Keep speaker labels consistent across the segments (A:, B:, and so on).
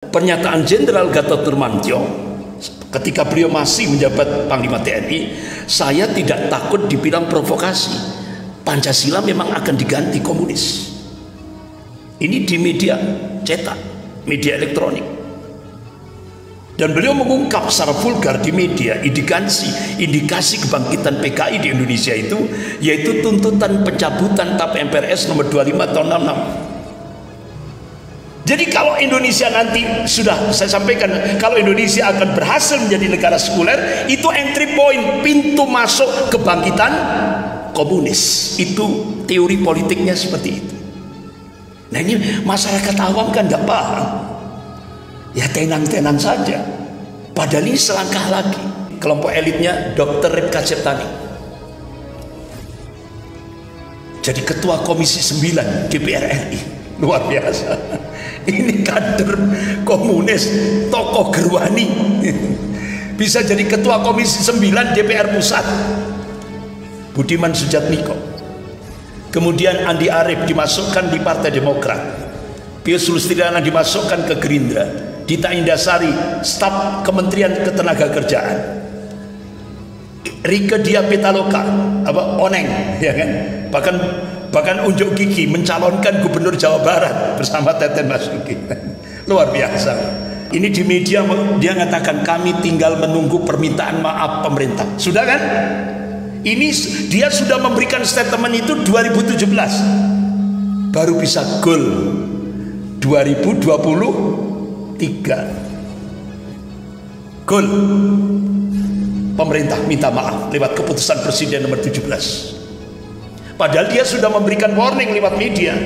A: Pernyataan Jenderal Gatot Nurmantio ketika beliau masih menjabat Panglima TNI, saya tidak takut dibilang provokasi. Pancasila memang akan diganti komunis. Ini di media cetak, media elektronik. Dan beliau mengungkap secara vulgar di media indikasi kebangkitan PKI di Indonesia itu, yaitu tuntutan pencabutan TAP MPRS nomor 25 tahun 66. Jadi kalau Indonesia nanti, sudah saya sampaikan, kalau Indonesia akan berhasil menjadi negara sekuler, itu entry point, pintu masuk kebangkitan komunis. Itu teori politiknya seperti itu. Nah ini masyarakat awam kan nggak paham, ya tenan-tenan saja. Padahal ini selangkah lagi. Kelompok elitnya Dr. Ripka Ciptani jadi ketua Komisi 9 DPR RI, luar biasa. Ini kader komunis, tokoh Gerwani bisa jadi ketua Komisi 9 DPR Pusat. Budiman Sujatmiko. Kemudian Andi Arief dimasukkan di Partai Demokrat, Pius Sulistiana dimasukkan ke Gerindra, Dita Indasari staf Kementerian Ketenagakerjaan, Rieke Diah Pitaloka Oneng, ya kan, bahkan unjuk gigi mencalonkan Gubernur Jawa Barat bersama Teten Masuki. Luar biasa. Ini di media dia mengatakan kami tinggal menunggu permintaan maaf pemerintah. Sudah kan? Ini dia sudah memberikan statement itu 2017, baru bisa goal 2023 goal. Pemerintah minta maaf lewat keputusan Presiden nomor 17. Padahal dia sudah memberikan warning lewat media.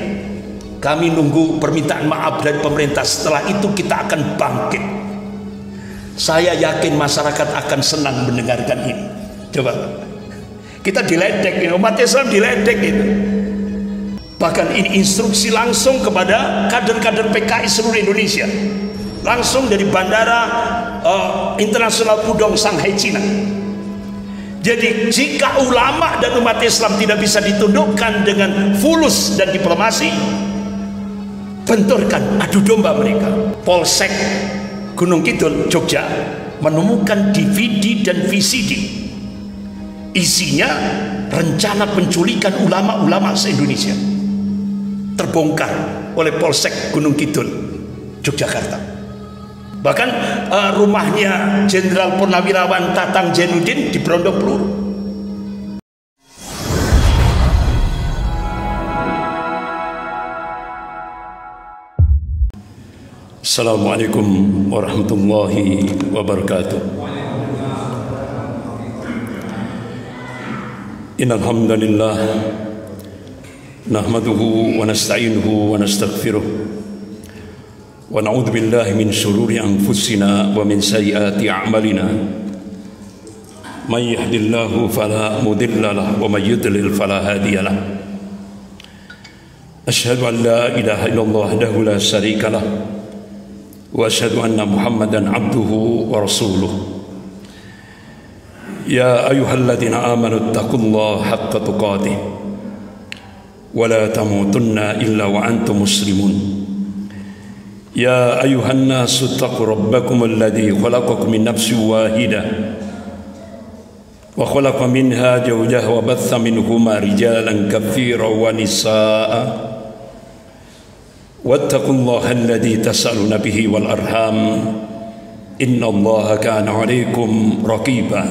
A: Kami nunggu permintaan maaf dari pemerintah, setelah itu kita akan bangkit. Saya yakin masyarakat akan senang mendengarkan ini. Coba kita diledek, umat Islam diledek itu. Bahkan ini instruksi langsung kepada kader-kader PKI seluruh Indonesia, langsung dari Bandara Internasional Pudong Shanghai Cina. Jadi jika ulama dan umat Islam tidak bisa ditundukkan dengan fulus dan diplomasi, benturkan, adu domba mereka. Polsek Gunung Kidul Jogja menemukan DVD dan VCD, isinya rencana penculikan ulama-ulama se-Indonesia, terbongkar oleh Polsek Gunung Kidul Yogyakarta. Bahkan rumahnya Jenderal Purnawirawan Tatang Jainuddin diberondong peluru. Assalamualaikum warahmatullahi wabarakatuh. Innal hamdalillah nahmaduhu wa nasta'inuhu wa nastaghfiruh wa na'udzu billahi min shururi anfusina wa min sayyiati a'malina. May yahdihillahu fala mudilla lahu wa may yudlil fala hadiya lahu. Asyhadu an la ilaha illallah wahdahu la syarika lahu wa asyhadu anna Muhammadan abduhu wa rasuluh. Ya ayyuhalladzina amanu taqullaha haqqa tuqatih wa la tamutunna illa wa antum muslimun. Ya ayyuhan nasu taqu rabbakum alladzi khalaqakum min nafsin wahidah wa khalaqa minha zawjaha wa batha minhuma rijalan katsiran wa nisaa'a wattaqullaha alladzi tas'aluna bihi wal arham innallaha kana 'alaykum raqiba.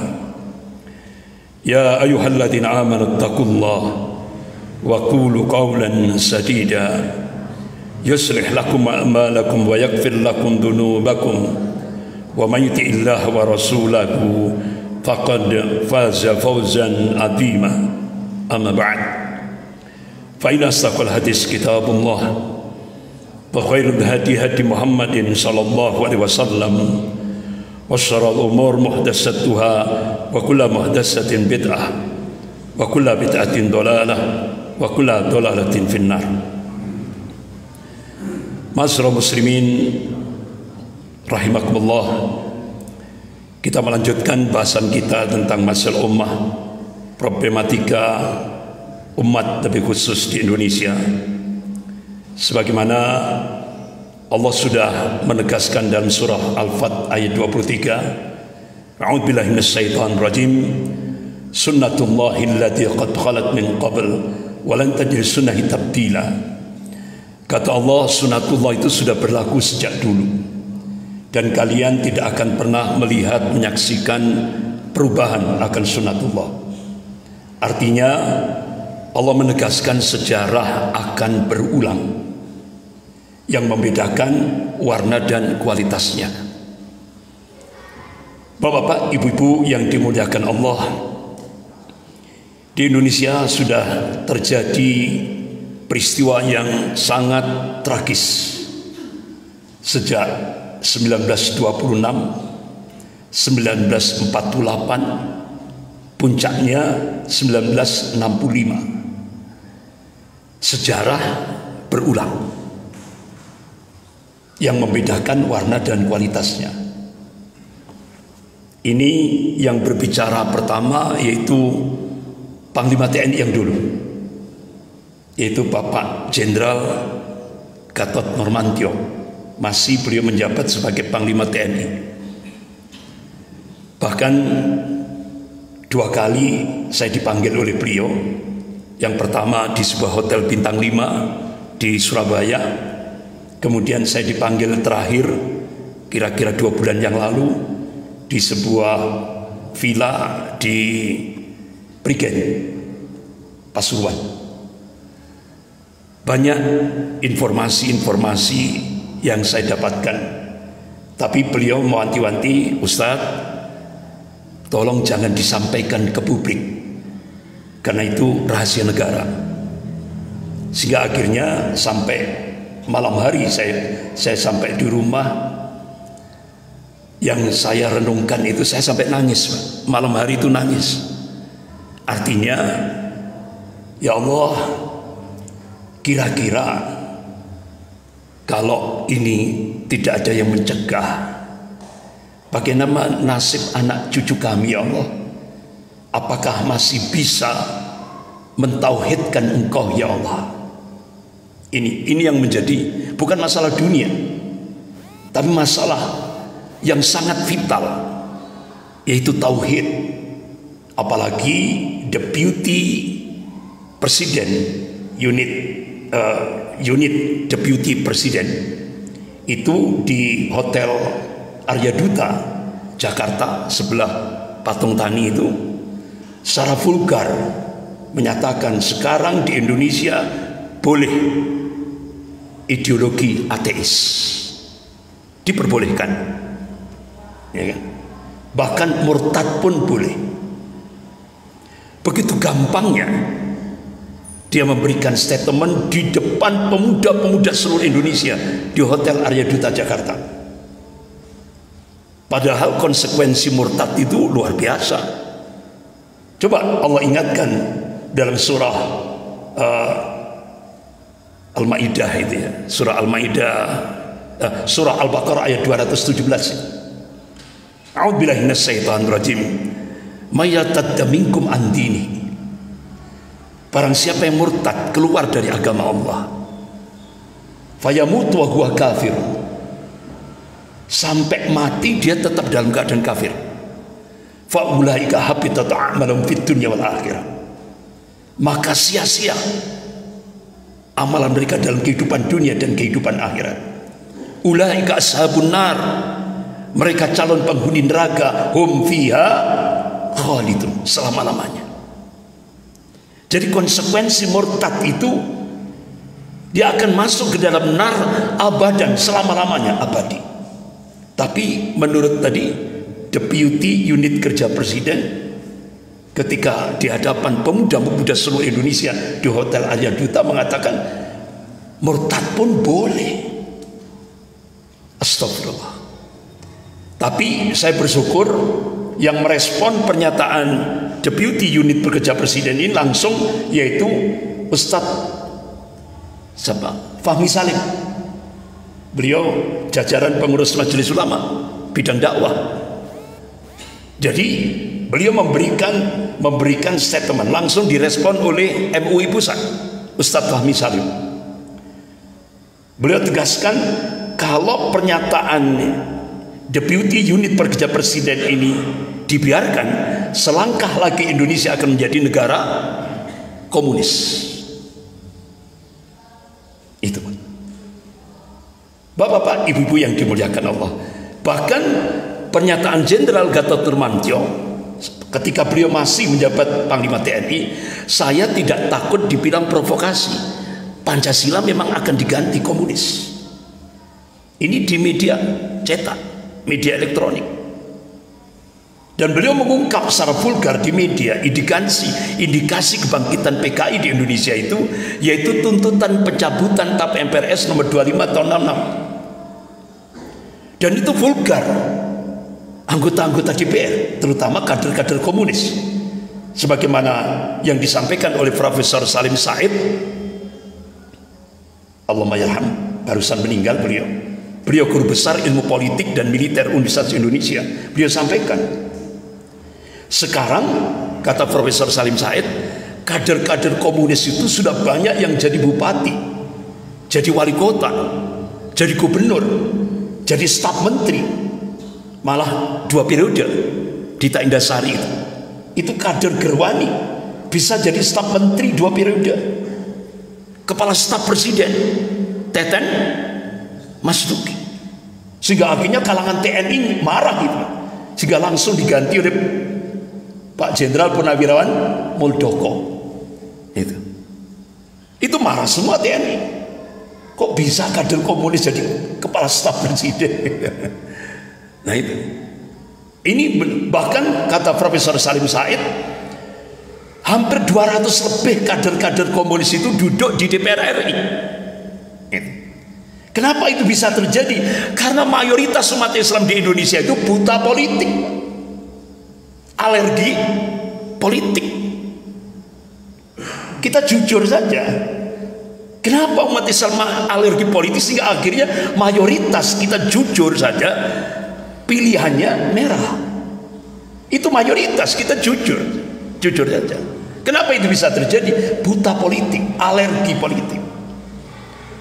A: Ya ayyuhalladzina amanu taqullaha wa qulu qawlan sadida yuslih lakum a'malakum wa yaghfir lakum dhunubakum wa may yuti'illaha wa rasulahu faqad faza fawzan 'azima. Amma ba'd, fa inna asdaqal hadis kitabullah wa khairul hadi hadi Muhammadin sallallahu alaihi wasallam wa syarrul umur muhdatsatuha wa kullu muhdatsatin bid'ah wa kullu bid'atin dhalalah wa kullu dhalalatin finnar. Ma'asyiral muslimin rahimakumullah, kita melanjutkan bahasan kita tentang masalah ummah, problematika umat lebih khusus di Indonesia. Sebagaimana Allah sudah menegaskan dalam surah Al-Fat ayat 23, A'udzubillahi minasyaitonir rajim, sunnatullahi allati qad khalat min qabl wa lan tajid sunnahi tabdila. Kata Allah, sunatullah itu sudah berlaku sejak dulu, dan kalian tidak akan pernah melihat, menyaksikan perubahan akan sunatullah. Artinya Allah menegaskan sejarah akan berulang, yang membedakan warna dan kualitasnya. Bapak-bapak, ibu-ibu yang dimuliakan Allah, di Indonesia sudah terjadi peristiwa yang sangat tragis sejak 1926, 1948, puncaknya 1965. Sejarah berulang, yang membedakan warna dan kualitasnya. Ini yang berbicara pertama yaitu Panglima TNI yang dulu, yaitu Bapak Jenderal Gatot Nurmantio. Masih beliau menjabat sebagai Panglima TNI. Bahkan 2 kali saya dipanggil oleh beliau. Yang pertama di sebuah hotel bintang 5 di Surabaya. Kemudian saya dipanggil terakhir kira-kira 2 bulan yang lalu di sebuah villa di Prigen, Pasuruan. Banyak informasi-informasi yang saya dapatkan, tapi beliau mewanti-wanti, Ustadz, tolong jangan disampaikan ke publik, karena itu rahasia negara. Sehingga akhirnya sampai malam hari saya sampai di rumah, yang saya renungkan itu saya sampai nangis, Pak. Malam hari itu nangis. Artinya, ya Allah, kira-kira kalau ini tidak ada yang mencegah, bagaimana nasib anak cucu kami, ya Allah? Apakah masih bisa mentauhidkan Engkau, ya Allah? Ini yang menjadi bukan masalah dunia, tapi masalah yang sangat vital, yaitu tauhid. Apalagi Deputy Presiden, unit Deputy Presiden itu di Hotel Arya Duta Jakarta sebelah Patung Tani itu secara vulgar menyatakan sekarang di Indonesia boleh ideologi ateis, diperbolehkan, ya kan? Bahkan murtad pun boleh. Begitu gampangnya dia memberikan statement di depan pemuda-pemuda seluruh Indonesia di Hotel Arya Duta Jakarta. Padahal konsekuensi murtad itu luar biasa. Coba Allah ingatkan dalam surah Al-Maidah itu ya, surah Al-Maidah, surah Al-Baqarah ayat 217. A'udzubillahi minasyaitonir rajim. Mayatadda minkum andini. Barang siapa yang murtad, keluar dari agama Allah, fayamutu wa huwa kafir, sampai mati dia tetap dalam keadaan kafir, fa ulaika habitat a'malum fid dunya wal akhirah, maka sia-sia amalan mereka dalam kehidupan dunia dan kehidupan akhirat. Ulaika ashabun nar, mereka calon penghuni neraka, hum fiha khalidun, selama-lamanya. Jadi konsekuensi murtad itu dia akan masuk ke dalam nar abadan, selama-lamanya, abadi. Tapi menurut tadi Deputy Unit Kerja Presiden, ketika di hadapan pemuda-pemuda seluruh Indonesia di Hotel Arya Duta, mengatakan murtad pun boleh. Astagfirullah. Tapi saya bersyukur yang merespon pernyataan Deputy Unit Kerja Presiden ini langsung, yaitu Ustadz Fahmi Salim. Beliau jajaran pengurus Majelis Ulama bidang dakwah. Jadi beliau memberikan statement, langsung direspon oleh MUI Pusat, Ustadz Fahmi Salim. Beliau tegaskan kalau pernyataan Deputi Unit Perkerja Presiden ini dibiarkan, selangkah lagi Indonesia akan menjadi negara komunis. Itu Bapak-bapak, ibu-ibu yang dimuliakan Allah. Bahkan pernyataan Jenderal Gatot Nurmantio ketika beliau masih menjabat Panglima TNI, saya tidak takut dibilang provokasi, Pancasila memang akan diganti komunis. Ini di media cetak, media elektronik. Dan beliau mengungkap secara vulgar di media indikasi kebangkitan PKI di Indonesia itu, yaitu tuntutan pencabutan TAP MPRS nomor 25 tahun 66. Dan itu vulgar. Anggota-anggota DPR, terutama kader-kader komunis, sebagaimana yang disampaikan oleh Profesor Salim Said, Allahumma yarham, barusan meninggal beliau. Beliau guru besar ilmu politik dan militer Universitas Indonesia. Beliau sampaikan, sekarang kata Profesor Salim Said, kader-kader komunis itu sudah banyak yang jadi bupati, jadi wali kota, jadi gubernur, jadi staf menteri, malah 2 periode. Dita Indasari itu kader Gerwani, bisa jadi staf menteri 2 periode, kepala staf presiden Teten Mas Duki, sehingga akhirnya kalangan TNI marah gitu, sehingga langsung diganti oleh Pak Jenderal Purnawirawan Muldoko. Itu marah semua TNI. Kok bisa kader komunis jadi kepala staf presiden? Nah itu. Ini bahkan kata Profesor Salim Said, hampir 200 lebih kader-kader komunis itu duduk di DPR RI. Kenapa itu bisa terjadi? Karena mayoritas umat Islam di Indonesia itu buta politik, alergi politik. Kita jujur saja, kenapa umat Islam alergi politik sehingga akhirnya mayoritas, kita jujur saja, pilihannya merah. Itu mayoritas, kita jujur saja. Kenapa itu bisa terjadi? Buta politik, alergi politik,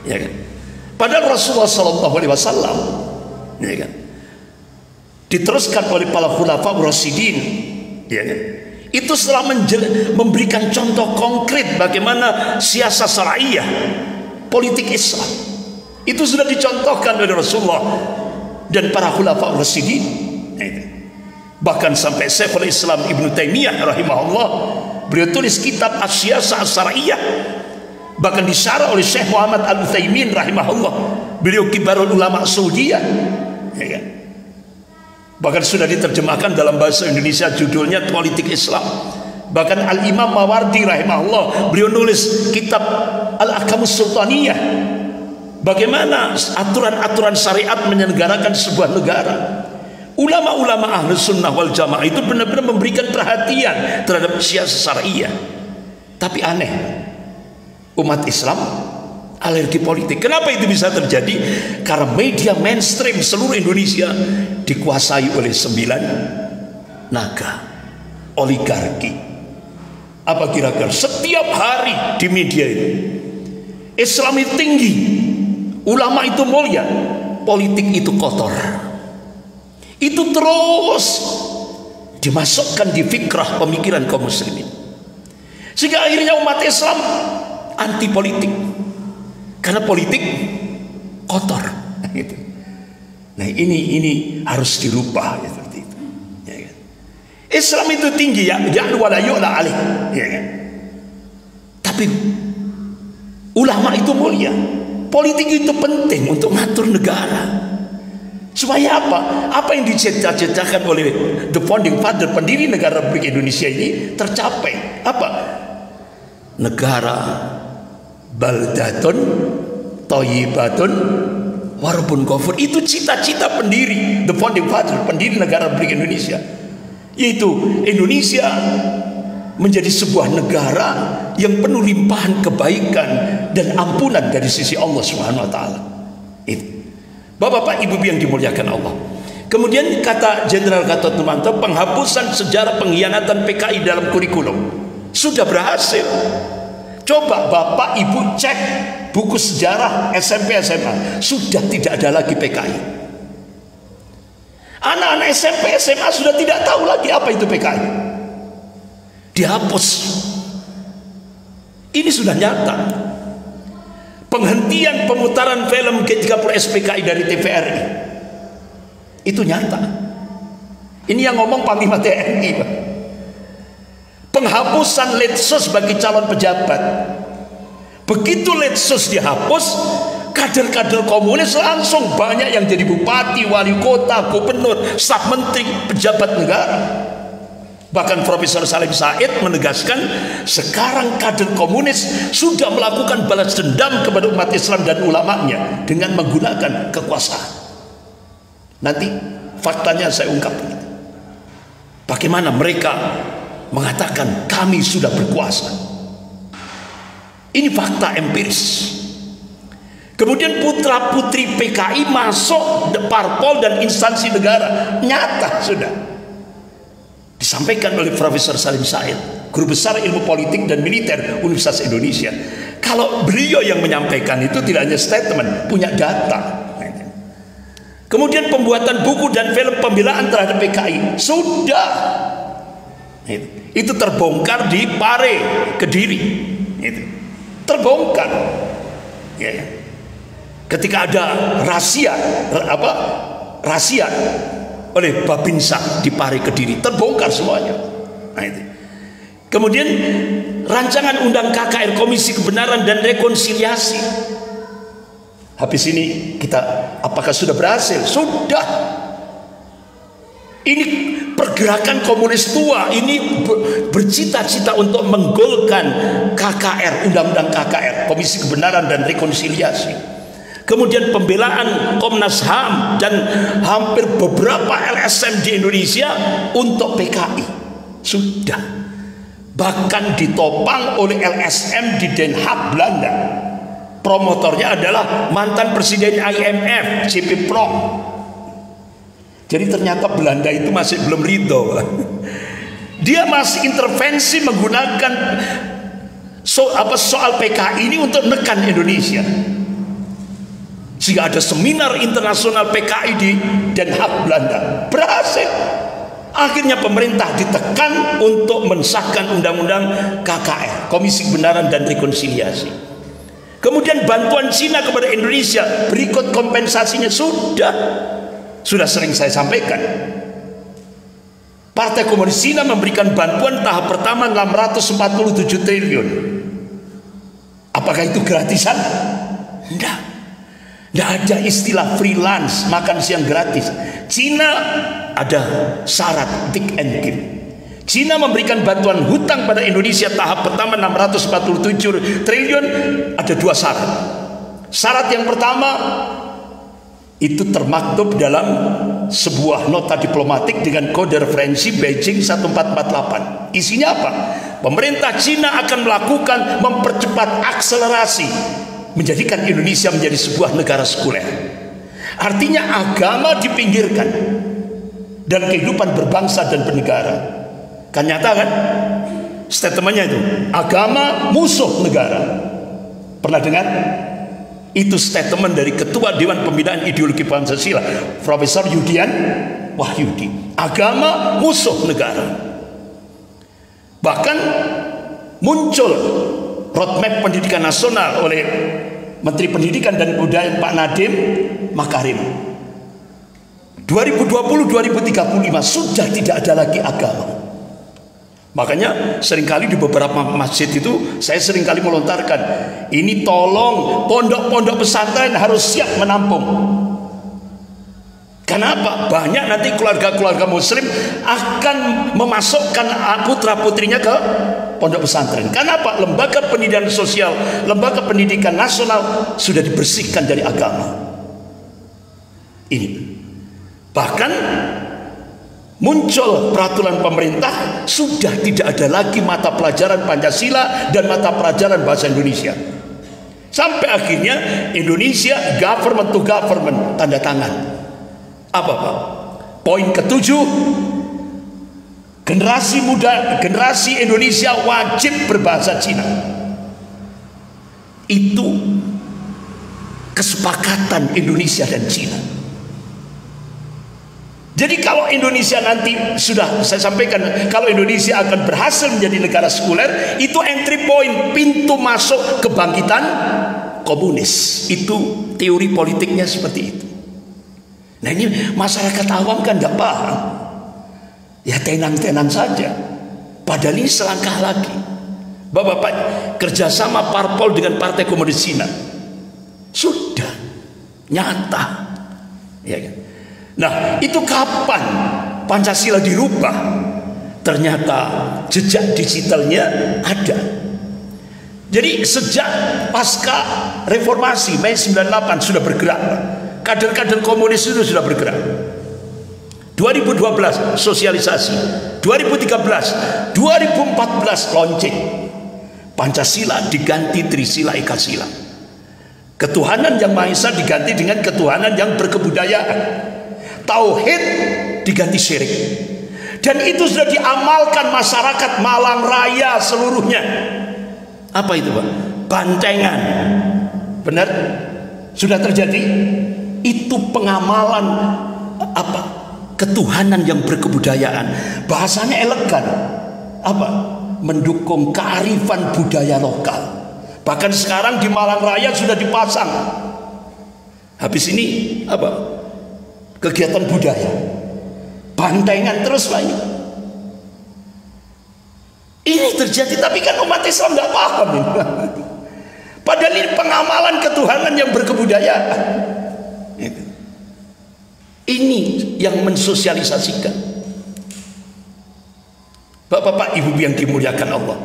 A: ya kan? Padahal Rasulullah SAW, ya kan, diteruskan oleh para khulafa Rasyidin, ya kan, itu setelah memberikan contoh konkret bagaimana siasat syariah, politik Islam, itu sudah dicontohkan oleh Rasulullah dan para khulafa Rasyidin. Bahkan sampai Syekhul Islam Ibnu Taimiyah rahimahullah, beliau tulis kitab As-Siyasah As-Syar'iyyah, bahkan disyarah oleh Syekh Muhammad Al-Utsaimin rahimahullah, beliau kibarul ulama Saudiyah, ya kan? Bahkan sudah diterjemahkan dalam bahasa Indonesia, judulnya Politik Islam. Bahkan Al-Imam Mawardi rahimahullah, beliau nulis kitab Al-Ahkamus Sultaniyah, bagaimana aturan-aturan syariat menyelenggarakan sebuah negara. Ulama-ulama Ahlus Sunnah wal Jamaah itu benar-benar memberikan perhatian terhadap siasat syariah. Tapi aneh, umat Islam alergi politik. Kenapa itu bisa terjadi? Karena media mainstream seluruh Indonesia dikuasai oleh 9 naga oligarki. Apa kira-kira setiap hari di media itu, Islam itu tinggi, ulama itu mulia, politik itu kotor. Itu terus dimasukkan di fikrah pemikiran kaum muslimin, sehingga akhirnya umat Islam anti politik, karena politik kotor. Nah ini harus dirubah ya, seperti itu. Ya, kan? Islam itu tinggi ya, wala yu'la alaih, ya, kan? Tapi ulama itu mulia, politik itu penting untuk ngatur negara. Supaya apa? Apa yang dicita-citakan oleh the founding father, pendiri negara Republik Indonesia ini tercapai. Apa? Negara baldatun thayyibatun warbun ghafur. Itu cita-cita pendiri, the founding father, pendiri negara Republik Indonesia, yaitu Indonesia menjadi sebuah negara yang penuh limpahan kebaikan dan ampunan dari sisi Allah Subhanahu wa taala. Itu. Bapak-bapak, ibu-ibu yang dimuliakan Allah. Kemudian kata Jenderal Gatot Nurmantio, penghapusan sejarah pengkhianatan PKI dalam kurikulum sudah berhasil. Coba Bapak Ibu cek buku sejarah SMP SMA sudah tidak ada lagi PKI. Anak-anak SMP SMA sudah tidak tahu lagi apa itu PKI. Dihapus. Ini sudah nyata. Penghentian pemutaran film G30 SPKI dari TVRI itu nyata. Ini yang ngomong Panglima TNI, Pak. Penghapusan Letsos bagi calon pejabat. Begitu Letsos dihapus, kader-kader komunis langsung banyak yang jadi bupati, wali kota, gubernur, staf menteri, pejabat negara. Bahkan Profesor Salim Said menegaskan sekarang kader komunis sudah melakukan balas dendam kepada umat Islam dan ulamanya dengan menggunakan kekuasaan. Nanti faktanya saya ungkap. Bagaimana mereka mengatakan kami sudah berkuasa. Ini fakta empiris. Kemudian putra putri PKI masuk parpol dan instansi negara, nyata sudah disampaikan oleh Profesor Salim Said, Guru Besar Ilmu Politik dan Militer Universitas Indonesia. Kalau beliau yang menyampaikan itu tidak hanya statement, punya data. Kemudian pembuatan buku dan film pembelaan terhadap PKI sudah, itu terbongkar di Pare, Kediri, terbongkar. Ketika ada rahasia oleh Babinsa di Pare, Kediri, terbongkar semuanya. Kemudian rancangan undang KKR, Komisi Kebenaran dan Rekonsiliasi. Habis ini kita apakah sudah berhasil? Sudah. Ini pergerakan komunis tua ini bercita-cita untuk menggolkan KKR, undang-undang KKR, Komisi Kebenaran dan Rekonsiliasi. Kemudian pembelaan Komnas HAM dan hampir beberapa LSM di Indonesia untuk PKI sudah, bahkan ditopang oleh LSM di Den Haag, Belanda. Promotornya adalah mantan presiden IMF JP Pronk. Jadi ternyata Belanda itu masih belum ridho. Dia masih intervensi menggunakan soal PKI ini untuk menekan Indonesia. Sehingga ada seminar internasional PKI di Den Haag, Belanda. Berhasil. Akhirnya pemerintah ditekan untuk mensahkan undang-undang KKR, Komisi Kebenaran dan Rekonsiliasi. Kemudian bantuan Cina kepada Indonesia, berikut kompensasinya sudah sering saya sampaikan. Partai Komunis Cina memberikan bantuan tahap pertama 647 triliun. Apakah itu gratisan? Tidak. Tidak ada istilah freelance, makan siang gratis. Cina ada syarat thick and thin. Cina memberikan bantuan hutang pada Indonesia tahap pertama 647 triliun, ada dua syarat. Syarat yang pertama itu termaktub dalam sebuah nota diplomatik dengan kode referensi Beijing 1448. Isinya apa? Pemerintah Cina akan melakukan mempercepat akselerasi menjadikan Indonesia menjadi sebuah negara sekuler. Artinya agama dipinggirkan dan kehidupan berbangsa dan bernegara. Kan nyata kan statementnya itu, agama musuh negara. Pernah dengar? Itu statement dari Ketua Dewan Pembinaan Ideologi Pancasila, Profesor Yudian Wahyudi. Agama musuh negara. Bahkan muncul roadmap pendidikan nasional oleh Menteri Pendidikan dan Kebudayaan Pak Nadiem Makarim. 2020-2035 sudah tidak ada lagi agama. Makanya seringkali di beberapa masjid itu saya seringkali melontarkan, ini tolong pondok-pondok pesantren harus siap menampung. Kenapa? Banyak nanti keluarga-keluarga muslim akan memasukkan putra-putrinya ke pondok pesantren. Kenapa? Lembaga pendidikan sosial, lembaga pendidikan nasional sudah dibersihkan dari agama. Ini. Bahkan muncul peraturan pemerintah, sudah tidak ada lagi mata pelajaran Pancasila dan mata pelajaran bahasa Indonesia. Sampai akhirnya Indonesia government to government, tanda tangan. Apa Pak? Poin ke-7, generasi muda, generasi Indonesia wajib berbahasa Cina. Itu kesepakatan Indonesia dan Cina. Jadi kalau Indonesia nanti, sudah saya sampaikan, kalau Indonesia akan berhasil menjadi negara sekuler, itu entry point, pintu masuk kebangkitan komunis. Itu teori politiknya seperti itu. Nah ini masyarakat awam kan tidak paham, ya tenan-tenan saja. Padahal ini selangkah lagi. Bapak-bapak, kerjasama parpol dengan Partai Komunis Cina sudah nyata, ya kan? Nah, itu kapan Pancasila dirubah? Ternyata jejak digitalnya ada. Jadi sejak pasca reformasi Mei 98 sudah bergerak. Kader-kader komunis itu sudah bergerak. 2012 sosialisasi, 2013, 2014 launching. Pancasila diganti Trisila Eka Sila. Ketuhanan yang Maha Esa diganti dengan ketuhanan yang berkebudayaan. Tauhid diganti syirik. Dan itu sudah diamalkan masyarakat Malang Raya seluruhnya. Apa itu, Pak? Bantengan. Benar? Sudah terjadi. Itu pengamalan apa? Ketuhanan yang berkebudayaan. Bahasanya elegan. Apa? Mendukung kearifan budaya lokal. Bahkan sekarang di Malang Raya sudah dipasang. Habis ini apa? Kegiatan budaya, bantengan terus lagi. Ini terjadi, tapi kan umat Islam nggak paham ini. Padahal ini pengamalan ketuhanan yang berkebudayaan. Ini yang mensosialisasikan. Bapak-bapak, ibu yang dimuliakan Allah.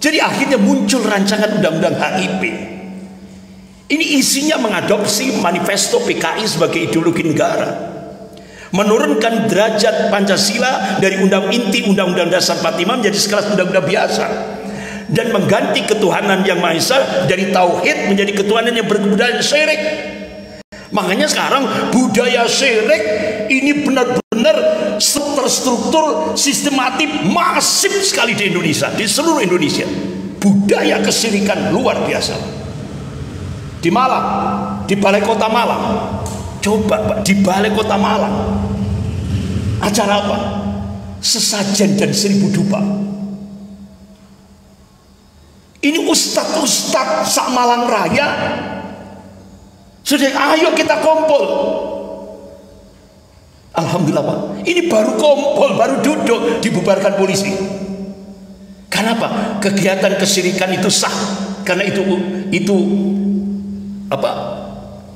A: Jadi akhirnya muncul rancangan undang-undang HIP. Ini isinya mengadopsi manifesto PKI sebagai ideologi negara. Menurunkan derajat Pancasila dari Undang-Undang Dasar 45 menjadi sekelas undang-undang biasa, dan mengganti ketuhanan yang Maha Esa dari tauhid menjadi ketuhanan yang berkebudayaan syirik. Makanya sekarang budaya syirik ini benar-benar terstruktur, sistematik, masif sekali di Indonesia, di seluruh Indonesia. Budaya kesyirikan luar biasa. Di Malang, di Balai Kota Malang. Coba Pak, di Balai Kota Malang acara apa? Sesajen dan 1000 dupa. Ini ustadz-ustadz sak Malang Raya sudah, ayo kita kumpul. Alhamdulillah Pak, ini baru kumpul, baru duduk, dibubarkan polisi. Kenapa? Kegiatan kesyirikan itu sah, karena itu apa?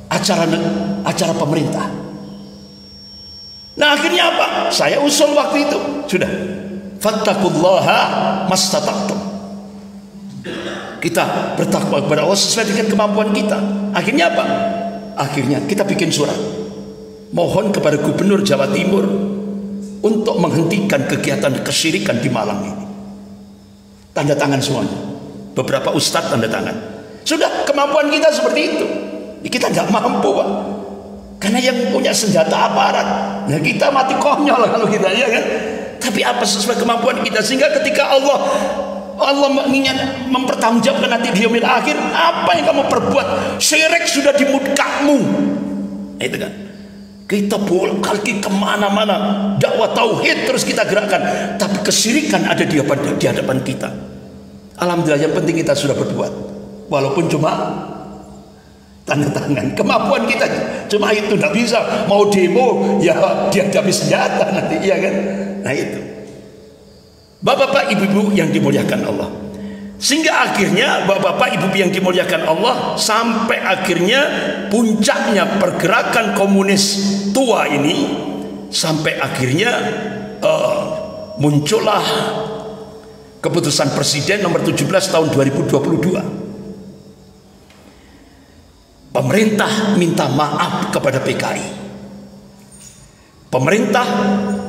A: Acara pemerintah. Nah akhirnya apa? Saya usul waktu itu sudah, fattaqullaha mastata'tum. Kita bertakwa kepada Allah sesuai dengan kemampuan kita. Akhirnya apa? Akhirnya kita bikin surat mohon kepada Gubernur Jawa Timur untuk menghentikan kegiatan kesyirikan di Malang ini. Tanda tangan semuanya. Beberapa ustadz tanda tangan. Sudah, kemampuan kita seperti itu. Kita nggak mampu Pak, karena yang punya senjata aparat. Nah kita mati konyol kalau kita, ya kan. Tapi apa sesuai kemampuan kita, sehingga ketika Allah ingin mempertanggungjawabkan nanti di yaumil akhir, apa yang kamu perbuat, syirik sudah di mudkamu. Itu kan. Kita bolak-balik kemana-mana, dakwah tauhid terus kita gerakkan, tapi kesyirikan ada di hadapan kita. Alhamdulillah, yang penting kita sudah berbuat, walaupun cuma tanda tangan. Kemampuan kita cuma itu, tidak bisa mau demo ya dihadapi senjata nanti, iya kan. Nah itu bapak-bapak ibu-ibu yang dimuliakan Allah, sehingga akhirnya bapak-bapak ibu-ibu yang dimuliakan Allah, sampai akhirnya puncaknya pergerakan komunis tua ini, sampai akhirnya muncullah keputusan Presiden nomor 17 tahun 2022. Pemerintah minta maaf kepada PKI. Pemerintah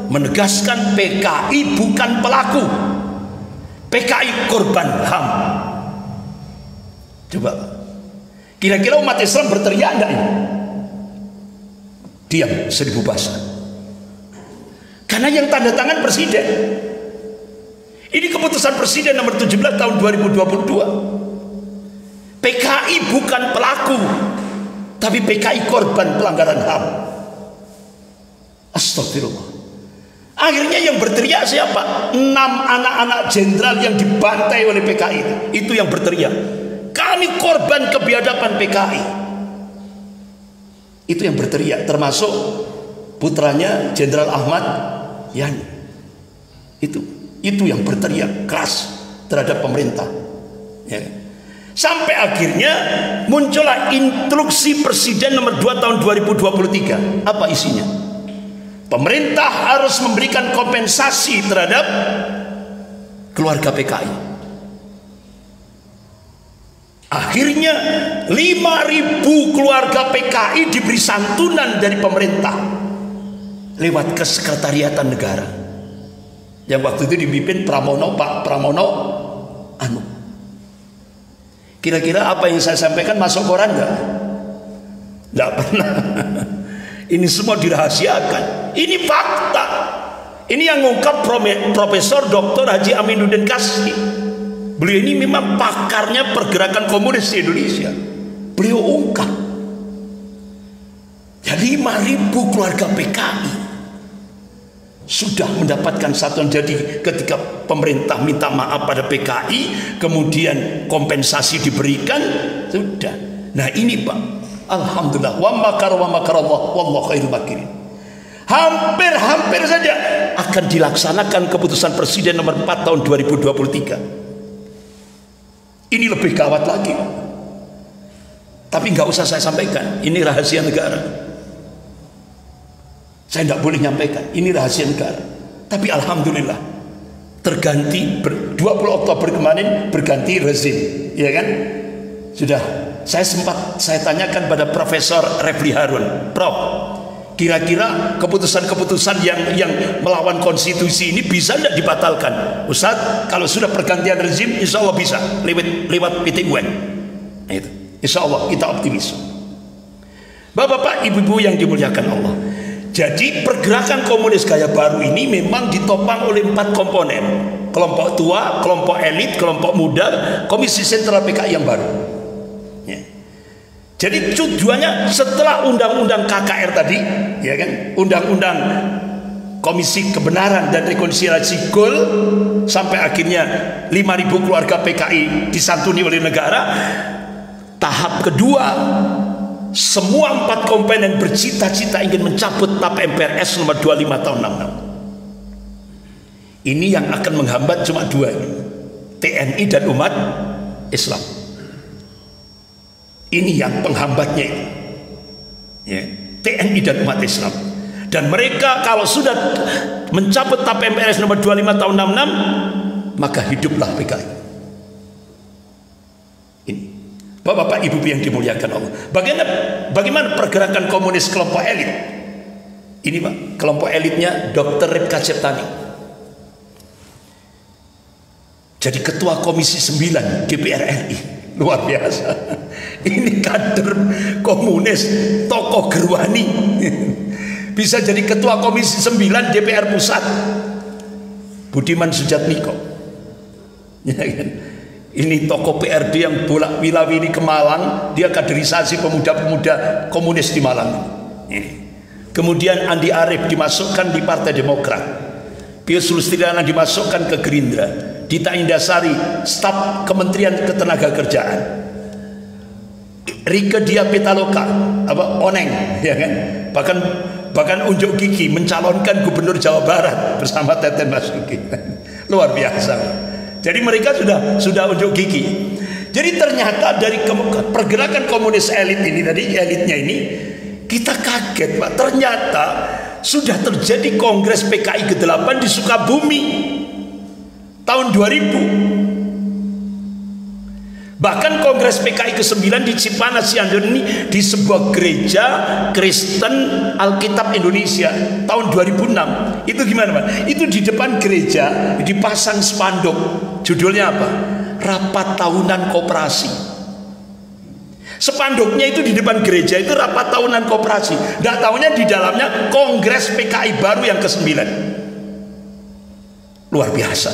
A: menegaskan PKI bukan pelaku. PKI korban HAM. Coba, kira-kira umat Islam berteriak enggak ini? Diam, 1000 bahasa. Karena yang tanda tangan Presiden. Ini keputusan Presiden nomor 17 tahun 2022. PKI bukan pelaku. tapi PKI korban pelanggaran HAM. Astagfirullah. Akhirnya yang berteriak siapa? 6 anak-anak jenderal yang dibantai oleh PKI. Itu yang berteriak, kami korban kebiadaban PKI. Itu yang berteriak, termasuk putranya Jenderal Ahmad Yani. Itu yang berteriak keras terhadap pemerintah, ya. Sampai akhirnya muncullah instruksi Presiden nomor 2 tahun 2023. Apa isinya? Pemerintah harus memberikan kompensasi terhadap keluarga PKI. Akhirnya 5.000 keluarga PKI diberi santunan dari pemerintah lewat Kesekretariatan Negara, yang waktu itu dipimpin Pak Pramono Anung. Kira-kira apa yang saya sampaikan masuk koran nggak? Nggak pernah. Ini semua dirahasiakan. Ini fakta. Ini yang ngungkap Profesor Dr. Haji Aminuddin Kasni. Beliau ini memang pakarnya pergerakan komunis di Indonesia. Beliau ungkap. Ya 5.000 keluarga PKI sudah mendapatkan satuan. Jadi ketika pemerintah minta maaf pada PKI, kemudian kompensasi diberikan, sudah. Nah ini Pak, alhamdulillah, wa makar Allah wallahu khairul makirin. Hampir saja akan dilaksanakan keputusan Presiden nomor 4 tahun 2023. Ini lebih gawat lagi, tapi nggak usah saya sampaikan, ini rahasia negara. Saya tidak boleh nyampaikan, ini rahasia negara. Tapi alhamdulillah terganti 20 Oktober kemarin berganti rezim, ya kan? Sudah saya tanyakan pada Profesor Refli Harun, Prof, kira-kira keputusan-keputusan yang melawan konstitusi ini bisa tidak dibatalkan? Ustaz, kalau sudah pergantian rezim, insya Allah bisa lewat PT UN. Nah, itu, insya Allah kita optimis. Bapak-bapak, ibu-ibu yang dimuliakan Allah. Jadi pergerakan komunis gaya baru ini memang ditopang oleh 4 komponen: kelompok tua, kelompok elit, kelompok muda, Komisi Sentral PKI yang baru, ya. Jadi tujuannya setelah undang-undang KKR tadi, ya kan, undang-undang Komisi Kebenaran dan Rekonsiliasi GOL, sampai akhirnya 5.000 keluarga PKI disantuni oleh negara. Tahap kedua, semua 4 komponen bercita-cita ingin mencabut TAP MPRS nomor 25 tahun 66. Ini yang akan menghambat cuma 2, TNI dan umat Islam. Ini yang penghambatnya itu, ya, TNI dan umat Islam. Dan mereka kalau sudah mencabut TAP MPRS nomor 25 tahun 66, maka hiduplah PKI. Bapak-bapak, ibu yang dimuliakan Allah. Bagaimana pergerakan komunis kelompok elit? Ini Pak, kelompok elitnya Dr. Ripka Septani. Jadi ketua Komisi 9 DPR RI. Luar biasa. Ini kader komunis, tokoh Gerwani. Bisa jadi ketua Komisi 9 DPR Pusat. Budiman Sujatmiko. Ya kan? Ini tokoh PRD yang bolak wilawini ke Malang, dia kaderisasi pemuda-pemuda komunis di Malang. Kemudian Andi Arief dimasukkan di Partai Demokrat, Pius Sulistiana dimasukkan ke Gerindra, Dita Indasari staf Kementerian Ketenagakerjaan, Rike Diah Pitaloka Oneng, ya kan, bahkan unjuk gigi mencalonkan Gubernur Jawa Barat bersama Teten Masuki. Luar biasa. Jadi mereka sudah unjuk gigi. Jadi ternyata dari pergerakan komunis elit ini tadi, elitnya ini, kita kaget Pak. Ternyata sudah terjadi Kongres PKI ke-8 di Sukabumi tahun 2000. Bahkan Kongres PKI ke-9 di Cipanas Cianjur ini di sebuah gereja Kristen Alkitab Indonesia tahun 2006. Itu gimana Pak? Itu di depan gereja dipasang spanduk. Judulnya apa? Rapat Tahunan Koperasi. Spanduknya itu di depan gereja itu rapat tahunan koperasi. Nggak tahunya di dalamnya Kongres PKI baru yang ke-9. Luar biasa.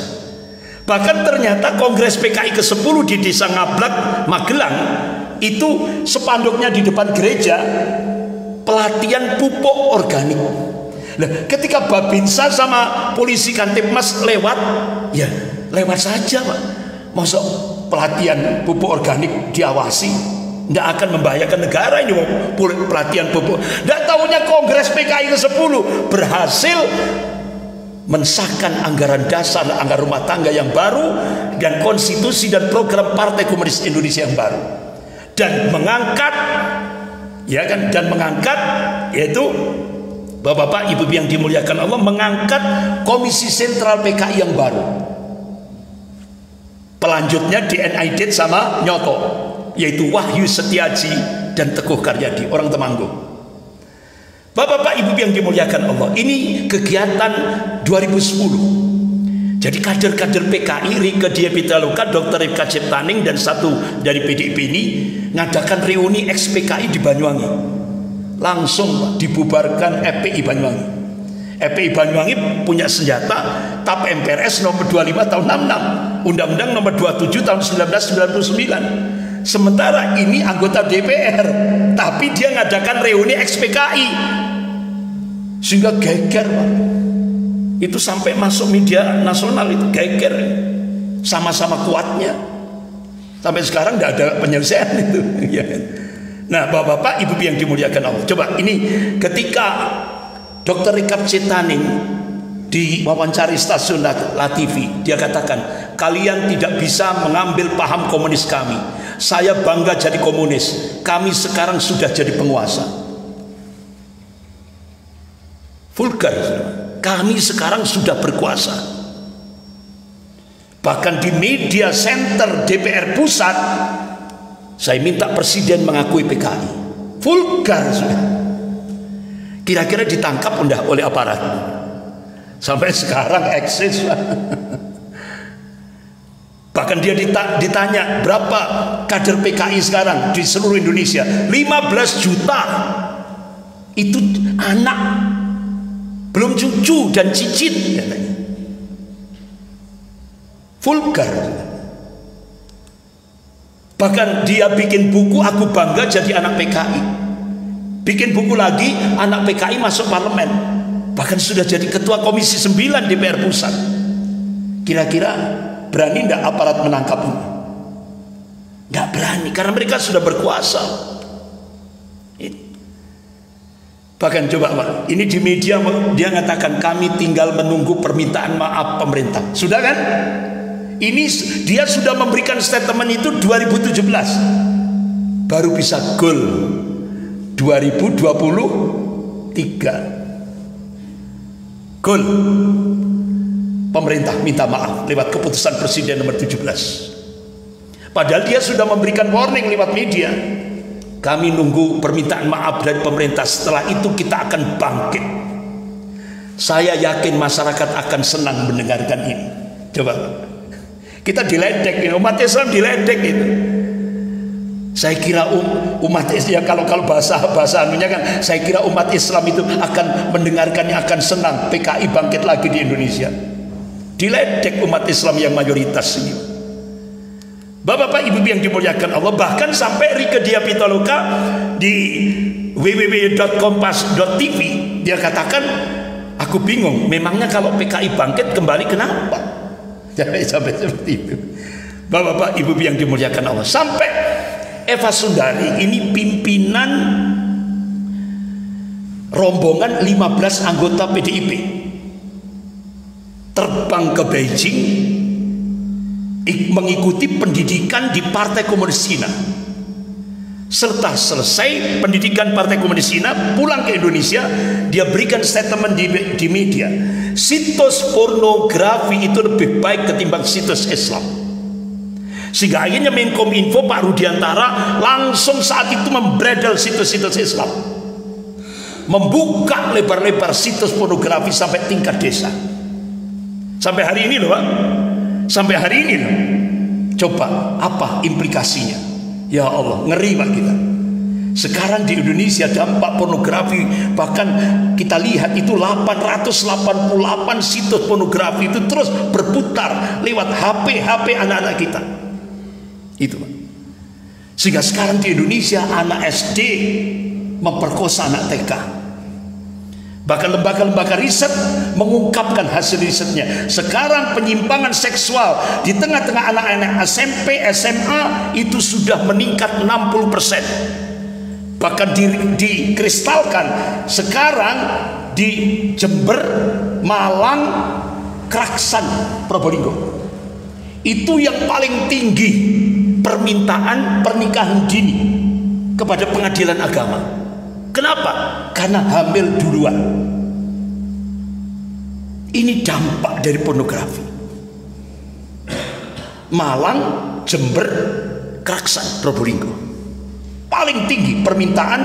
A: Bahkan ternyata Kongres PKI ke-10 di Desa Ngablak, Magelang, Itu spanduknya di depan gereja, pelatihan pupuk organik. Nah, ketika Babinsa sama polisi Kantipmas lewat, ya lewat saja Pak. Masuk pelatihan pupuk organik diawasi, nggak akan membahayakan negara ini pelatihan pupuk. Nggak tahunya Kongres PKI ke-10 berhasil mensahkan anggaran dasar, anggaran rumah tangga yang baru, dan konstitusi dan program Partai Komunis Indonesia yang baru, dan mengangkat, ya kan, dan mengangkat, yaitu Bapak-bapak, Ibu yang dimuliakan Allah, mengangkat Komisi Sentral PKI yang baru. Pelanjutnya DNID sama Nyoto, yaitu Wahyu Setiaji dan Teguh Karyadi, orang Temanggung. Bapak-bapak, Ibu yang dimuliakan Allah, ini kegiatan 2010. Jadi kader-kader PKI, Rieke Diah Pitaloka, Dr. Rifka Ciptaning, dan satu dari PDIP ini ngadakan reuni ex-PKI di Banyuwangi. Langsung dibubarkan FPI Banyuwangi. FPI Banyuwangi punya senjata TAP MPRS nomor 25 tahun 66, Undang-Undang nomor 27 tahun 1999. Sementara ini anggota DPR, tapi dia ngadakan reuni ex-PKI, sehingga geger Pak. Itu sampai masuk media nasional, itu geger, sama-sama kuatnya. Sampai sekarang nggak ada penyelesaian itu. Nah, Bapak-bapak, Ibu yang dimuliakan Allah, coba ini ketika Dr. Rifka Ciptaning diwawancari stasiun LaTV, dia katakan, kalian tidak bisa mengambil paham komunis kami. Saya bangga jadi komunis. Kami sekarang sudah jadi penguasa. Vulgar. Kami sekarang sudah berkuasa. Bahkan di media center DPR pusat, saya minta presiden mengakui PKI. Vulgar sudah. Kira-kira ditangkap enggak oleh aparat? Sampai sekarang eksis. Bahkan dia ditanya berapa kader PKI sekarang di seluruh Indonesia, 15 juta. Itu anak, belum cucu dan cicit katanya. Vulgar. Bahkan dia bikin buku, aku bangga jadi anak PKI. Bikin buku lagi, anak PKI masuk parlemen. Bahkan sudah jadi ketua Komisi 9 DPR pusat. Kira-kira berani tidak aparat menangkapnya? Tidak berani, karena mereka sudah berkuasa. Bahkan coba Pak, ini di media dia mengatakan kami tinggal menunggu permintaan maaf pemerintah. Sudah kan? Ini dia sudah memberikan statement itu 2017, baru bisa goal 2023. Goal. Pemerintah minta maaf lewat keputusan Presiden nomor 17. Padahal dia sudah memberikan warning lewat media. Kami nunggu permintaan maaf dari pemerintah, setelah itu kita akan bangkit. Saya yakin masyarakat akan senang mendengarkan ini. Coba kita diledek, umat Islam diledek itu. Saya kira umat Islam, ya kalau bahasa anunya kan, saya kira umat Islam itu akan mendengarkannya, akan senang PKI bangkit lagi di Indonesia. Diledek umat Islam yang mayoritas ini. Bapak-bapak, Ibu yang dimuliakan Allah, bahkan sampai Rieke Diah Pitaloka di www.kompas.tv dia katakan, aku bingung, memangnya kalau PKI bangkit kembali kenapa? Sampai seperti itu. Bapak-bapak, Ibu yang dimuliakan Allah, sampai Eva Sundari ini pimpinan rombongan 15 anggota PDIP terbang ke Beijing mengikuti pendidikan di Partai Komunis Cina. Serta selesai pendidikan Partai Komunis Cina, pulang ke Indonesia, dia berikan statement di media, situs pornografi itu lebih baik ketimbang situs Islam. Sehingga akhirnya Menkominfo Pak Rudiantara langsung saat itu membredel situs-situs Islam, membuka lebar-lebar situs pornografi sampai tingkat desa. Sampai hari ini loh Pak, sampai hari ini loh. Coba apa implikasinya? Ya Allah, ngeri Pak kita. Sekarang di Indonesia dampak pornografi, bahkan kita lihat itu 888 situs pornografi itu terus berputar lewat HP anak-anak kita. Itu Pak. Sehingga sekarang di Indonesia anak SD memperkosa anak TK. Bahkan lembaga-lembaga riset mengungkapkan hasil risetnya. Sekarang penyimpangan seksual di tengah-tengah anak-anak SMP, SMA itu sudah meningkat 60%. Bahkan dikristalkan sekarang di Jember, Malang, Kraksan, Probolinggo. Itu yang paling tinggi permintaan pernikahan dini kepada pengadilan agama. Kenapa? Karena hamil duluan. Ini dampak dari pornografi. Malang, Jember, Kraksan, Probolinggo. Paling tinggi permintaan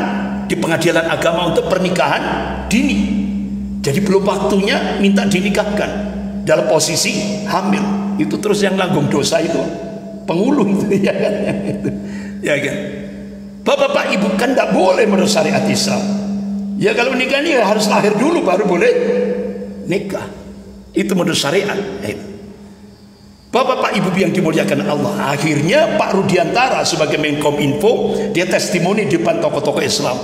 A: di pengadilan agama untuk pernikahan dini. Jadi belum waktunya minta dinikahkan dalam posisi hamil. Itu terus yang nanggung dosa itu pengulu itu, ya kan? Ya kan? Bapak-bapak ibu kan tidak boleh menurut syariat Islam. Ya kalau nikah ini harus lahir dulu baru boleh nikah. Itu menurut syariat. Bapak-bapak ibu yang dimuliakan Allah. Akhirnya Pak Rudiantara sebagai Menkominfo, dia testimoni di depan tokoh-tokoh Islam.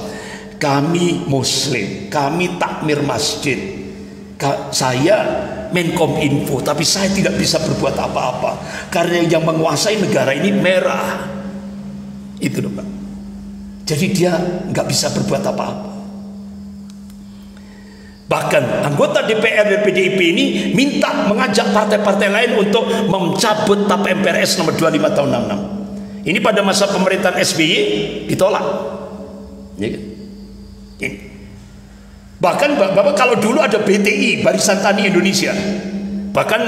A: Kami Muslim, kami takmir masjid. Saya Menkominfo, tapi saya tidak bisa berbuat apa-apa karena yang menguasai negara ini merah. Itu loh Pak. Jadi dia nggak bisa berbuat apa-apa. Bahkan anggota DPR dan PDIP ini minta mengajak partai-partai lain untuk mencabut TAP MPRS nomor 25 tahun 66. Ini pada masa pemerintahan SBY ditolak. Ya kan? Ini. Bahkan Bapak kalau dulu ada BTI, Barisan Tani Indonesia. Bahkan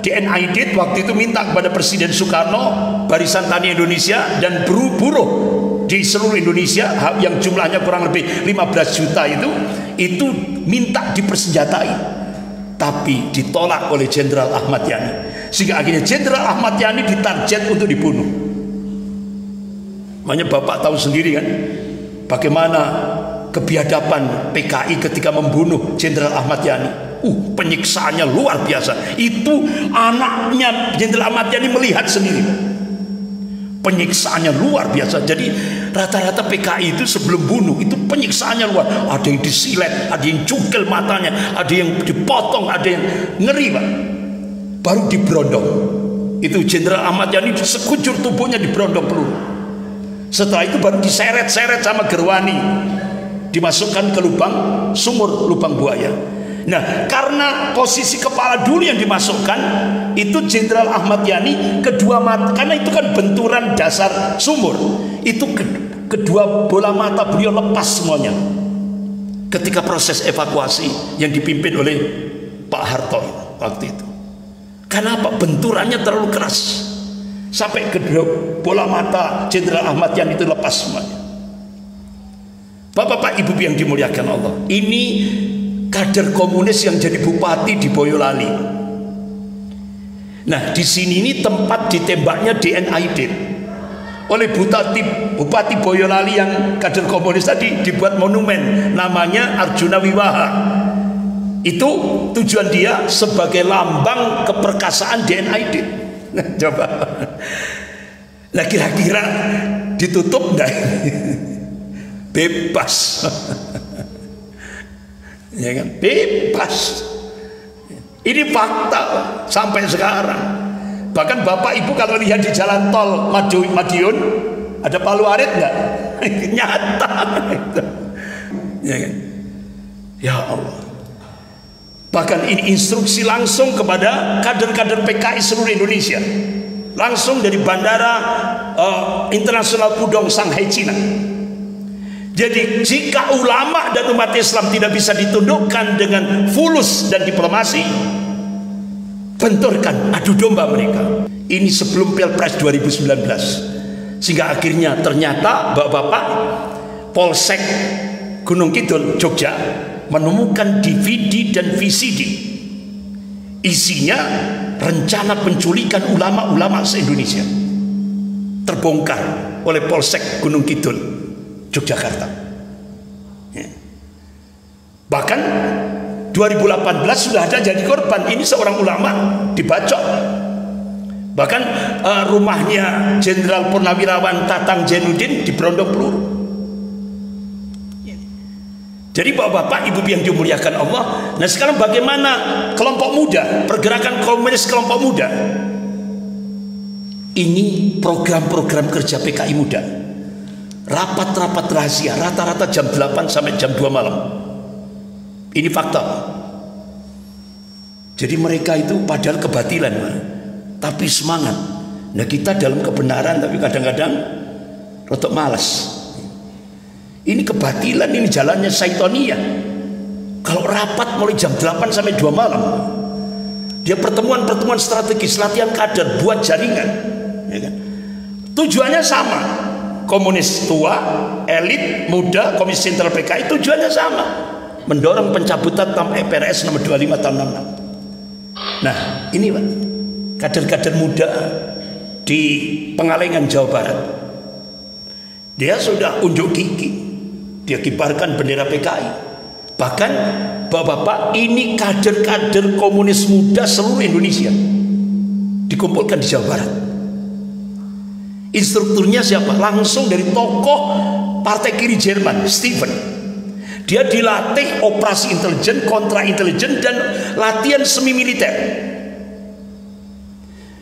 A: di NID waktu itu minta kepada Presiden Soekarno, Barisan Tani Indonesia dan buruh di seluruh Indonesia yang jumlahnya kurang lebih 15 juta itu minta dipersenjatai, tapi ditolak oleh Jenderal Ahmad Yani. Sehingga akhirnya Jenderal Ahmad Yani ditarget untuk dibunuh. Makanya Bapak tahu sendiri kan bagaimana kebiadaban PKI ketika membunuh Jenderal Ahmad Yani. Penyiksaannya luar biasa. Itu anaknya Jenderal Ahmad Yani melihat sendiri. Penyiksaannya luar biasa. Jadi rata-rata PKI itu sebelum bunuh itu penyiksaannya luar. Ada yang disilet, ada yang cungkel matanya, ada yang dipotong, ada yang ngeri Pak. Baru diberondong. Itu Jenderal Ahmad Yani sekujur tubuhnya diberondong peluru. Setelah itu baru diseret-seret sama Gerwani, dimasukkan ke lubang sumur, lubang buaya. Nah, karena posisi kepala dulu yang dimasukkan itu Jenderal Ahmad Yani, kedua mata, karena itu kan benturan dasar sumur, itu kedua bola mata beliau lepas semuanya ketika proses evakuasi yang dipimpin oleh Pak Harto waktu itu. Karena apa? Benturannya terlalu keras sampai kedua bola mata Jenderal Ahmad Yani itu lepas semuanya. Bapak-bapak ibu yang dimuliakan Allah, ini kader komunis yang jadi bupati di Boyolali. Nah, di sini ini tempat ditembaknya DNID oleh Bupati Boyolali yang kader komunis tadi, dibuat monumen namanya Arjuna Wiwaha. Itu tujuan dia sebagai lambang keperkasaan DNID. Nah, coba. Nah, kira-kira ditutup enggak? Bebas. Ya kan? Bebas. Ini fakta sampai sekarang. Bahkan Bapak Ibu kalau lihat di jalan tol Madiun ada palu arit enggak? Nyata. Ya kan? Ya Allah. Bahkan ini instruksi langsung kepada kader-kader PKI seluruh Indonesia, langsung dari Bandara Internasional Pudong Shanghai, Cina. Jadi jika ulama dan umat Islam tidak bisa ditundukkan dengan fulus dan diplomasi, benturkan, adu domba mereka. Ini sebelum Pilpres 2019. Sehingga akhirnya ternyata Bapak-bapak Polsek Gunung Kidul Jogja menemukan DVD dan VCD. Isinya rencana penculikan ulama-ulama se-Indonesia. Terbongkar oleh Polsek Gunung Kidul Yogyakarta. Ya. Bahkan 2018 sudah ada jadi korban. Ini seorang ulama dibacok. Bahkan rumahnya Jenderal Purnawirawan Tatang Jainuddin diberondong peluru. Jadi bapak-bapak, ibu yang dimuliakan Allah. Nah sekarang bagaimana kelompok muda, pergerakan komunis kelompok muda? Ini program-program kerja PKI muda. Rapat-rapat rahasia, rata-rata jam 8 sampai jam 2 malam. Ini fakta. Jadi mereka itu padahal kebatilan, tapi semangat. Nah kita dalam kebenaran tapi kadang-kadang rotok malas. Ini kebatilan, ini jalannya Syaitonia. Kalau rapat mulai jam 8 sampai 2 malam, dia pertemuan-pertemuan strategis, latihan kader, buat jaringan, ya kan? Tujuannya sama. Komunis tua, elit, muda, Komisi Sentral PKI, tujuannya sama. Mendorong pencabutan PRS nomor 25 tahun 66. Nah ini Pak, kader-kader muda di Pengalengan, Jawa Barat, dia sudah unjuk gigi, dia kibarkan bendera PKI. Bahkan bapak-bapak, ini kader-kader komunis muda seluruh Indonesia dikumpulkan di Jawa Barat. Instrukturnya siapa? Langsung dari tokoh partai kiri Jerman, Stephen. Dia dilatih operasi intelijen, kontra intelijen, dan latihan semi militer.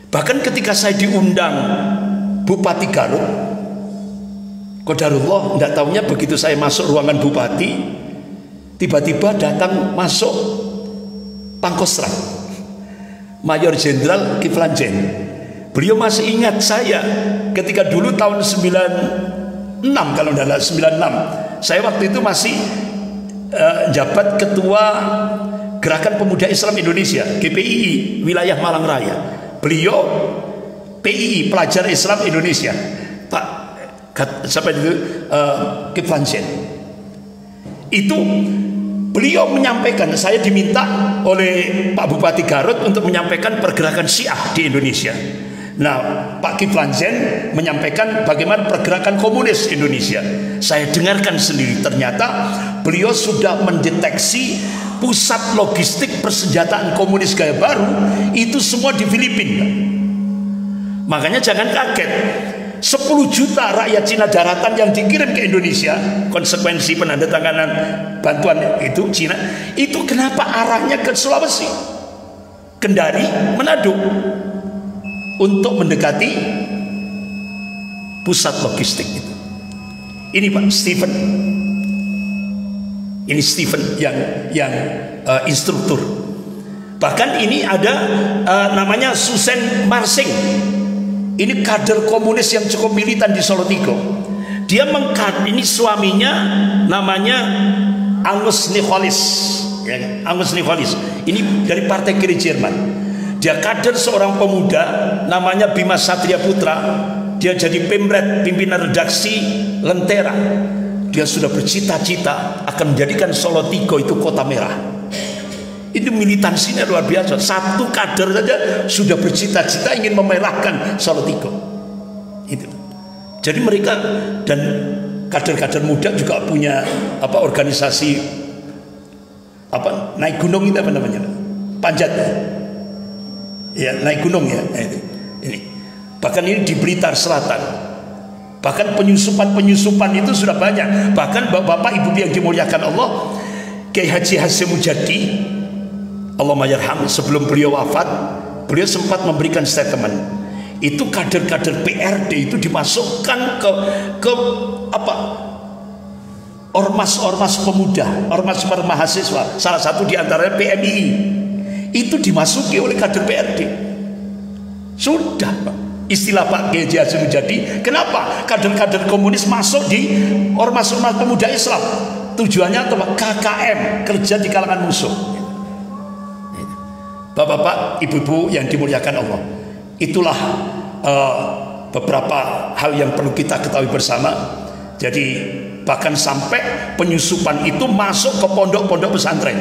A: Bahkan ketika saya diundang Bupati Garut, qadarullah, tidak tahunya begitu saya masuk ruangan bupati, tiba-tiba datang masuk Pangkostrat, Mayor Jenderal Kiflan Zain. Beliau masih ingat saya ketika dulu tahun 96, kalau tidak salah 96, saya waktu itu masih jabat Ketua Gerakan Pemuda Islam Indonesia GPII wilayah Malang Raya. Beliau PII, Pelajar Islam Indonesia, Pak sampai itu Kiflan Zain. Itu beliau menyampaikan, saya diminta oleh Pak Bupati Garut untuk menyampaikan pergerakan Syiah di Indonesia. Nah, Pak Kiflan Zain menyampaikan bagaimana pergerakan komunis Indonesia. Saya dengarkan sendiri, ternyata beliau sudah mendeteksi pusat logistik persenjataan komunis gaya baru itu semua di Filipina. Makanya jangan kaget, 10 juta rakyat Cina daratan yang dikirim ke Indonesia, konsekuensi penandatanganan bantuan itu Cina, itu kenapa arahnya ke Sulawesi, Kendari, Manado, untuk mendekati pusat logistik itu. Ini Pak Stephen, ini Stephen yang instruktur. Bahkan ini ada namanya Susan Marsing. Ini kader komunis yang cukup militan di Solotigo. Dia ini suaminya namanya Angus Nicholis, ya, Angus Nicholis. Ini dari partai kiri Jerman. Dia kader seorang pemuda namanya Bima Satria Putra. Dia jadi pemret, pimpinan redaksi Lentera. Dia sudah bercita-cita akan menjadikan Solotigo itu kota merah. Itu militansinya luar biasa. Satu kader saja sudah bercita-cita ingin memerahkan Solotigo. Itu. Jadi mereka dan kader-kader muda juga punya organisasi naik gunung itu apa namanya? Panjat. Ya, naik gunung ya. Ini. Bahkan ini di Blitar Selatan. Bahkan penyusupan itu sudah banyak. Bahkan bapak ibu yang dimuliakan Allah, Kiai Haji Hasyim Mujadi, Allahumma yarham, sebelum beliau wafat, beliau sempat memberikan statement. Itu kader-kader PRD itu dimasukkan ke ormas-ormas pemuda, ormas mahasiswa. Salah satu diantaranya PMII. Itu dimasuki oleh kader PRD. Sudah Pak, istilah Pak Kiai Hasyim Mujadi, kenapa kader-kader komunis masuk di ormas-ormas pemuda Islam? Tujuannya apa? KKM, kerja di kalangan musuh. Bapak-bapak, ibu-ibu yang dimuliakan Allah, itulah beberapa hal yang perlu kita ketahui bersama. Jadi bahkan sampai penyusupan itu masuk ke pondok-pondok pesantren.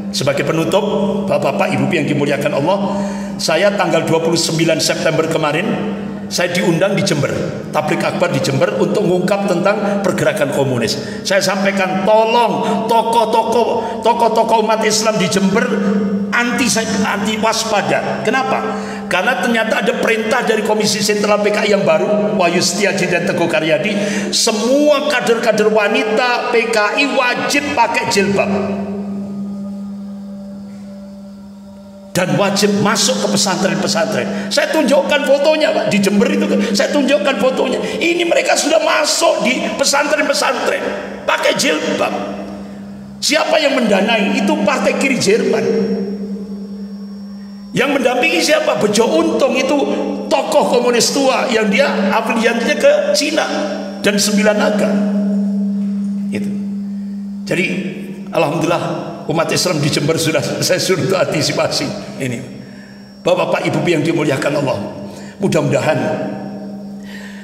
A: Sebagai penutup, bapak-bapak, ibu yang dimuliakan Allah, saya tanggal 29 September kemarin saya diundang di Jember, tablik akbar di Jember untuk mengungkap tentang pergerakan komunis. Saya sampaikan, tolong tokoh-tokoh umat Islam di Jember anti waspada. Kenapa? Karena ternyata ada perintah dari Komisi Sentral PKI yang baru, Wahyu Setiaji dan Teguh Karyadi, semua kader-kader wanita PKI wajib pakai jilbab dan wajib masuk ke pesantren-pesantren. Saya tunjukkan fotonya, Pak, di Jember itu. Saya tunjukkan fotonya. Ini mereka sudah masuk di pesantren-pesantren pakai jilbab. Siapa yang mendanai? Itu partai kiri Jerman. Yang mendampingi siapa? Bejo Untung, itu tokoh komunis tua yang dia afiliasinya ke Cina dan 9 naga. Itu. Jadi alhamdulillah umat Islam di Jember sudah saya suruh antisipasi ini. Bapak-bapak, ibu yang dimuliakan Allah, mudah-mudahan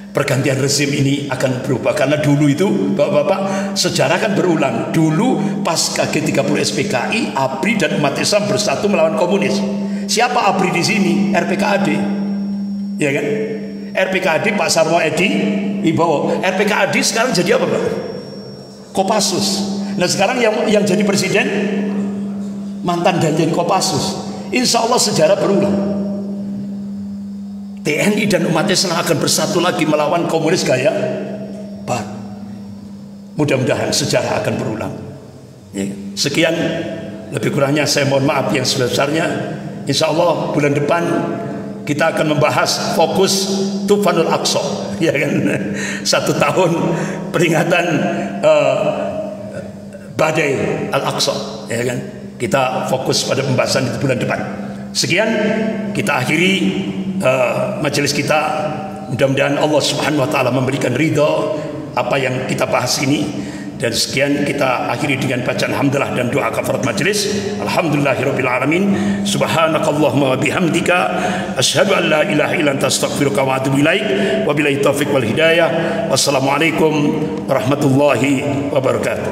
A: pergantian rezim ini akan berubah. Karena dulu itu bapak-bapak, sejarah kan berulang. Dulu pasca G30 SPKI, ABRI dan umat Islam bersatu melawan komunis. Siapa ABRI di sini? RPKAD, ya kan? RPKAD Pak Sarwo Edi Wibowo. RPKAD sekarang jadi apa, Pak? Kopassus. Nah sekarang yang jadi presiden mantan Danjen Kopassus. Insya Allah sejarah berulang. TNI dan umat Islam akan bersatu lagi melawan komunis gaya baru. Mudah-mudahan sejarah akan berulang. Sekian, lebih kurangnya saya mohon maaf yang sebesar-besarnya. Insya Allah bulan depan kita akan membahas fokus Tufanul Aqsa, ya kan? 1 tahun peringatan badai Al-Aqsa, ya kan? Kita fokus pada pembahasan itu bulan depan. Sekian, kita akhiri majelis kita. Mudah-mudahan Allah Subhanahu wa taala memberikan ridho apa yang kita bahas ini. Dan sekian, kita akhiri dengan bacaan hamdalah dan doa kafarat majelis. Alhamdulillahirabbil alamin. Subhanakallahumma wa bihamdika asyhadu an la ilaha illa anta astaghfiruka wa atubu ilaik. Wabillahi taufik wal hidayah. Wassalamualaikum warahmatullahi wabarakatuh.